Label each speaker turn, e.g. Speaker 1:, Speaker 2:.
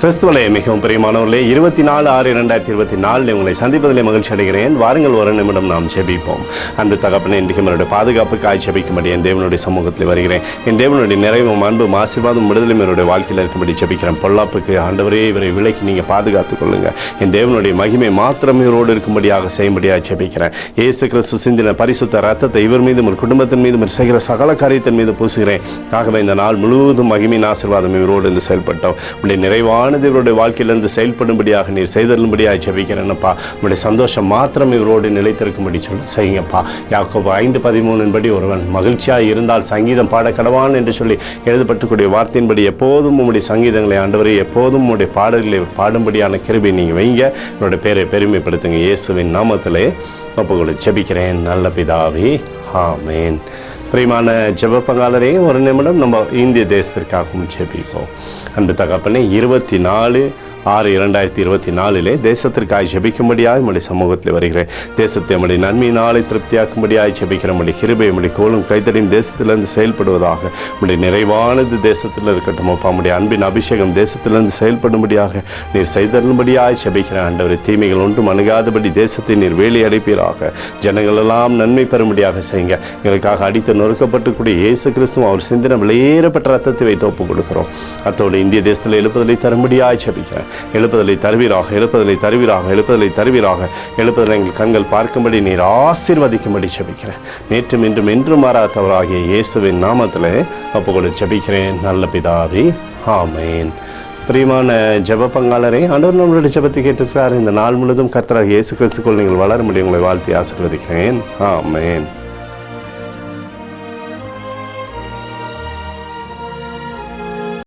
Speaker 1: கிறிஸ்துவலே மிகவும் பிரியமானவர்களே, 24/6/2024 உங்களை சந்திப்பதிலே மகிழ்ச்சி அடைகிறேன். வாருங்கள், ஒரு நிமிடம் நாம் ஜெபிப்போம். அன்பு தகப்பனே, இன்றைக்கு என்னுடைய பாதுகாப்புக்காய் ஜெபிக்கும்படி என் தேவனுடைய சமூகத்தில் வருகிறேன். என் தேவனுடைய நிறைவும் அன்பும் ஆசீர்வாதம் விடுதலும் என்னுடைய வாழ்க்கையில் இருக்கும்படி ஜெபிக்கிறேன். பொல்லாப்புக்கு ஆண்டவரே இவரை விலைக்கு நீங்கள் பாதுகாத்துக் கொள்ளுங்க. என் தேவனுடைய மகிமை மாத்திரம் இவரோடு இருக்கும்படியாக செய்யும்படியாக ஜெபிக்கிறேன். இயேசு கிறிஸ்து சிந்தின பரிசுத்த ரத்தத்தை இவர் மீதும் ஒரு குடும்பத்தின் மீதும் செய்கிற சகல காரியத்தின் மீது பூசுகிறேன். ஆகவே இந்த நாள் முழுவதும் மகிமையின் ஆசீர்வாதம் இவரோடு இருந்து செயல்பட்டோம். உடைய நிறைவான இவருடைய வாழ்க்கையிலிருந்து செயல்படும்படியாக நீர் செய்தரும்படியாக ஜெபிக்கிறேன்ப்பா. உங்களுடைய சந்தோஷம் மாத்திரம் இவரோடு நிலைத்திருக்கும்படி செய்யுங்கப்பா. யாக்கோபு 5:13 படி ஒருவன் மகிழ்ச்சியாக இருந்தால் சங்கீதம் பாட கடவான் என்று சொல்லி எழுதப்பட்டுக்கூடிய வார்த்தையின்படி எப்போதும் உங்களுடைய சங்கீதங்களை ஆண்டவரே, எப்போதும் உங்களுடைய பாடல்களை பாடும்படியான கிருபை நீங்கள் வைங்க. என்னுடைய பேரை பெருமைப்படுத்துங்க. இயேசுவின் நாமத்திலே ஒப்புக்கொடு ஜெபிக்கிறேன் நல்ல பிதாவே, ஆமேன். பிரியமான ஜெப பங்காளரே, ஒரு நிமிடம் நம்ம இந்திய தேசத்திற்காகவும் ஜெபிப்போம். அன்பு தகப்பனே, 24/6/2024 தேசத்திற்காக ஜெபிக்கும்படியாக நம்முடைய சமூகத்தில் வருகிறேன். தேசத்தை நம்முடைய நன்மையினாலே திருப்தியாக்கும்படியாக ஜெபிக்கிற நம்முடைய கிருபை நம்முடைய கோலும் கைத்தடியும் தேசத்திலிருந்து செயல்படுவதாக. நம்முடைய நிறைவானது தேசத்தில் இருக்கட்டும் அப்பா. நம்முடைய அன்பின் அபிஷேகம் தேசத்திலிருந்து செயல்படும்படியாக நீர் செய்தரும்படியாக ஜெபிக்கிற ஆண்டவரை, தீமைகள் ஒன்றும் அணுகாதபடி தேசத்தை நீர் வேலி அடைப்பீராக. ஜனங்கள் எல்லாம் நன்மை பெறும்படியாக செய்யுங்க. எங்களுக்காக அடித்து நொறுக்கப்பட்டுக்கூடிய இயேசு கிறிஸ்துவும் அவர் சிந்தின விலையேறப்பட்ட ரத்தத்தை வைத்து ஒப்புக் கொடுக்கிறோம். அத்தோடு இந்திய தேசத்தில் எழுப்புதலை தரும்படியாக ஜெபிக்கிறேன். எழுப்புதலை தருவீராக, எழுப்புதலை தருவீராக, எழுப்புதலை தருவீராக. எழுப்புதலை எங்கள் கண்கள் பார்க்கும்படி நீர் ஆசீர்வதிக்கும்படி ஜெபிக்கிறேன். நேற்றும் இன்றும் என்றும் மாறாதவராகிய இயேசுவின் நாமத்தில் ஒப்புக்கொடு ஜெபிக்கிறேன் நல்ல பிதாவே, ஆமேன். பிரியமான ஜெப பங்காளரே, ஆண்டவர் நம்மளுடைய ஜெபத்தை கேட்டிருக்கிறார். இந்த நாள் முழுவதும் கர்த்தராகிய இயேசு கிறிஸ்துக்குள் நீங்கள் வளர முடியும். உங்களை வாழ்த்தி ஆசீர்வதிக்கிறேன். ஆமேன்.